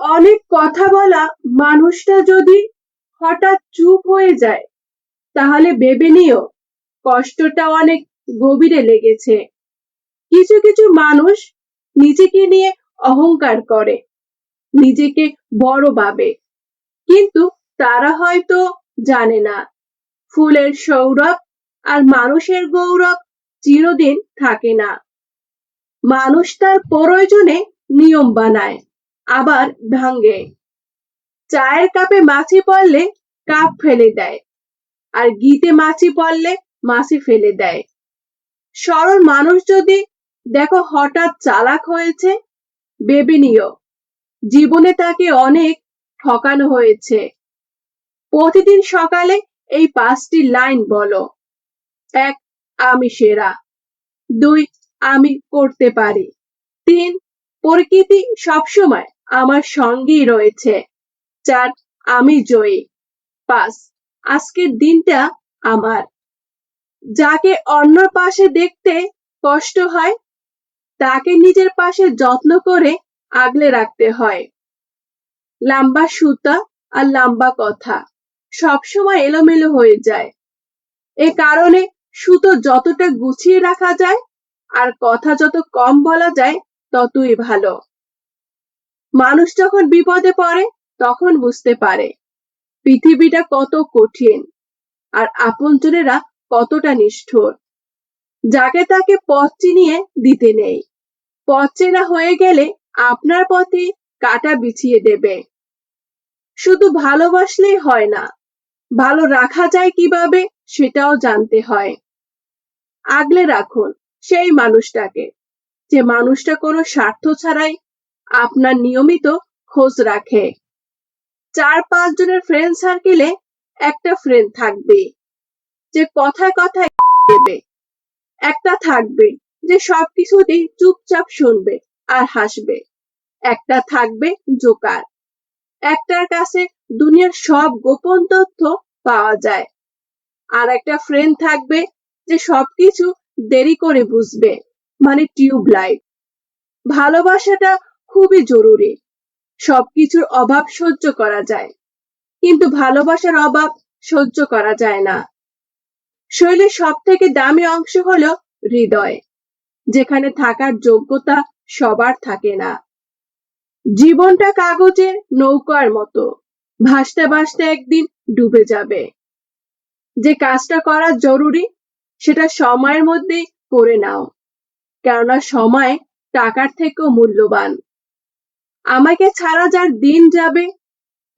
অনেক কথা বলা মানুষটা যদি হঠাৎ চুপ হয়ে যায়, তাহলে ভেবে নিও কষ্টটা অনেক গভীরে লেগেছে। কিছু কিছু মানুষ নিজেকে নিয়ে অহংকার করে, নিজেকে বড় ভাবে, কিন্তু তারা হয়তো জানে না ফুলের সৌরভ আর মানুষের গৌরব চিরদিন থাকে না। মানুষ তার প্রয়োজনে নিয়ম বানায়, আবার ভাঙ্গে। চায়ের কাপে মাছি পড়লে কাপ ফেলে দেয়, আর গীতে মাছি পড়লে মাছি ফেলে দেয়। সরল মানুষ যদি দেখো হঠাৎ চালাক হয়েছে, ভেবে নিও জীবনে তাকে অনেক ঠকানো হয়েছে। প্রতিদিন সকালে এই 5টি লাইন বলো। 1. আমি সেরা। 2. আমি করতে পারি। 3. প্রকৃতি সবসময় আমার সঙ্গেই রয়েছে। 4. আমি জয়ী। 5. আজকের দিনটা আমার। যাকে অন্যর পাশে দেখতে কষ্ট হয়, তাকে নিজের পাশে যত্ন করে আগলে রাখতে হয়। লম্বা সুতা আর লম্বা কথা সবসময় এলোমেলো হয়ে যায়। এ কারণে সুতো যতটা গুছিয়ে রাখা যায় আর কথা যত কম বলা যায়, ততই ভালো। মানুষ যখন বিপদে পড়ে তখন বুঝতে পারে পৃথিবীটা কত কঠিন আর আপনজনেরা কতটা নিষ্ঠুর। যাকে তাকে পথ চিনিয়ে দিতে নেই। পথ চেনা হয়ে গেলে আপনার পথে কাঁটা বিছিয়ে দেবে। শুধু ভালোবাসলেই হয় না, ভালো রাখা যায় কিভাবে সেটাও জানতে হয়। আগলে রাখুন সেই মানুষটাকে, যে মানুষটা কোনো স্বার্থ ছাড়াই আপনার নিয়মিত খোঁজ রাখে। 4-5 জনের ফ্রেন্ড সার্কেলে একটা ফ্রেন্ড থাকবে যে কথায় কথায় দেবে। একটা থাকবে যে সবকিছুতেই চুপচাপ শুনবে আর হাসবে। একটা থাকবে জোকার। একটার কাছে দুনিয়ার সব গোপন তথ্য পাওয়া যায়। আর একটা ফ্রেন্ড থাকবে যে সবকিছু দেরি করে বুঝবে, মানে টিউবলাইট। ভালোবাসাটা খুবই জরুরি। সবকিছুর অভাব সহ্য করা যায়, কিন্তু ভালোবাসার অভাব সহ্য করা যায় না। শরীরের সব থেকে দামি অংশ হলো হৃদয়, যেখানে থাকার যোগ্যতা সবার থাকে না। জীবনটা কাগজের নৌকার মতো, ভাসতে ভাসতে একদিন ডুবে যাবে। যে কাজটা করা জরুরি সেটা সময়ের মধ্যেই করে নাও, কেননা সময় টাকার থেকেও মূল্যবান। আমাকে ছাড়া যার দিন যাবে,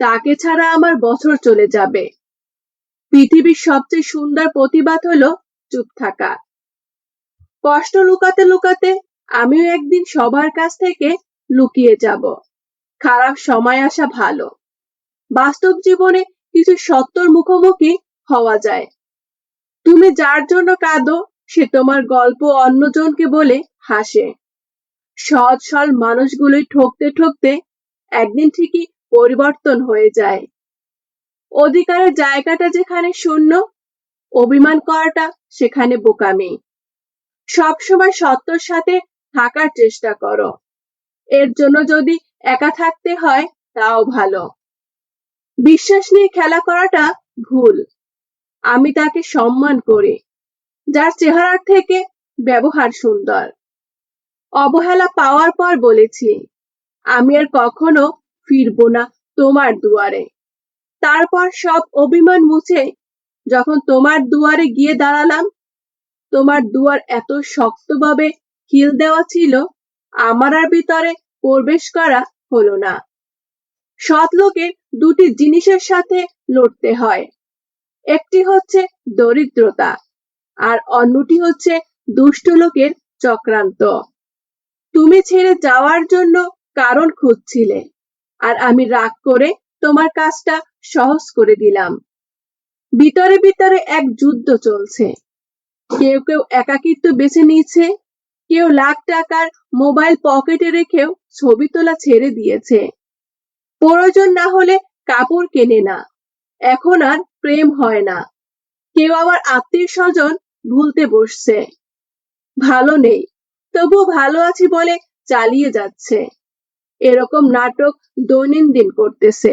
তাকে ছাড়া আমার বছর চলে যাবে। পৃথিবীর সবচেয়ে সুন্দর প্রতিবাদ হলো চুপ থাকা। কষ্ট লুকাতে লুকাতে আমিও একদিন সবার কাছ থেকে লুকিয়ে যাব। খারাপ সময় আসা ভালো। বাস্তব জীবনে কিছু সত্যর মুখোমুখি হওয়া যায়। তুমি যার জন্য কাঁদো, সে তোমার গল্প অন্যজনকে বলে হাসে। সৎ সরল মানুষগুলোই ঠকতে ঠকতে একদিন ঠিকই পরিবর্তন হয়ে যায়। অধিকারের জায়গাটা যেখানে শূন্য, অভিমান করাটা সেখানে বোকামি। সবসময় সত্যর সাথে থাকার চেষ্টা করো। এর জন্য যদি একা থাকতে হয় তাও ভালো। বিশ্বাস নিয়ে খেলা করাটা ভুল। আমি তাকে সম্মান করি যার চেহারার থেকে ব্যবহার সুন্দর। অবহেলা পাওয়ার পর বলেছি, আমি আর কখনো ফিরবো না তোমার দুয়ারে। তারপর সব অভিমান মুছে যখন তোমার দুয়ারে গিয়ে দাঁড়ালাম, তোমার দুয়ার এত শক্তভাবে খিল দেওয়া ছিল, আমার আর ভিতরে প্রবেশ করা হলো না। সৎ লোকের দুটি জিনিসের সাথে লড়তে হয়। একটি হচ্ছে দরিদ্রতা, আর অন্যটি হচ্ছে দুষ্ট লোকের চক্রান্ত। তুমি ছেড়ে যাওয়ার জন্য কারণ খুঁজছিলে, আর আমি রাগ করে তোমার কাজটা সহজ করে দিলাম। ভিতরে ভিতরে এক যুদ্ধ চলছে। কেউ কেউ একাকিত্ব বেছে নিয়েছে, কেউ লাখ টাকার মোবাইল পকেটে রেখেও ছবি তোলা ছেড়ে দিয়েছে। প্রয়োজন না হলে কাপড় কেনে না, এখন আর প্রেম হয় না। কেউ আবার আত্মীয় স্বজন ভুলতে বসছে। ভালো নেই, তবু ভালো আছি বলে চালিয়ে যাচ্ছে। এরকম নাটক দৈনন্দিন করতেছে।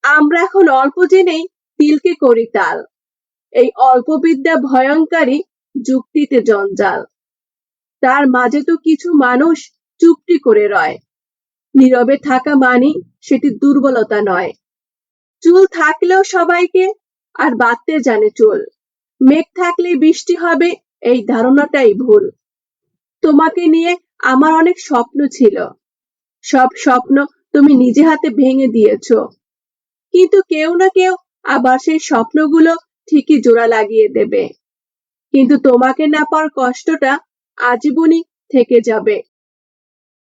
আমরা এখন অল্প জেনেই তিলকে করি তাল। এই অল্প বিদ্যা ভয়ঙ্করী, যুক্তিতে জঞ্জাল। তার মাঝে তো কিছু মানুষ চুপটি করে রয়। নীরবে থাকা মানি সেটি দুর্বলতা নয়। চুল থাকলেও সবাইকে, আর বাঁধতে জানে চুল। মেঘ থাকলে বৃষ্টি হবে, এই ধারণাটাই ভুল। তোমাকে নিয়ে আমার অনেক স্বপ্ন ছিল। সব স্বপ্ন তুমি নিজে হাতে ভেঙে দিয়েছো। কিন্তু কেউ না কেউ আবার সেই স্বপ্নগুলো ঠিকই জোড়া লাগিয়ে দেবে। কিন্তু তোমাকে না পাওয়ার কষ্টটা আজীবনই থেকে যাবে।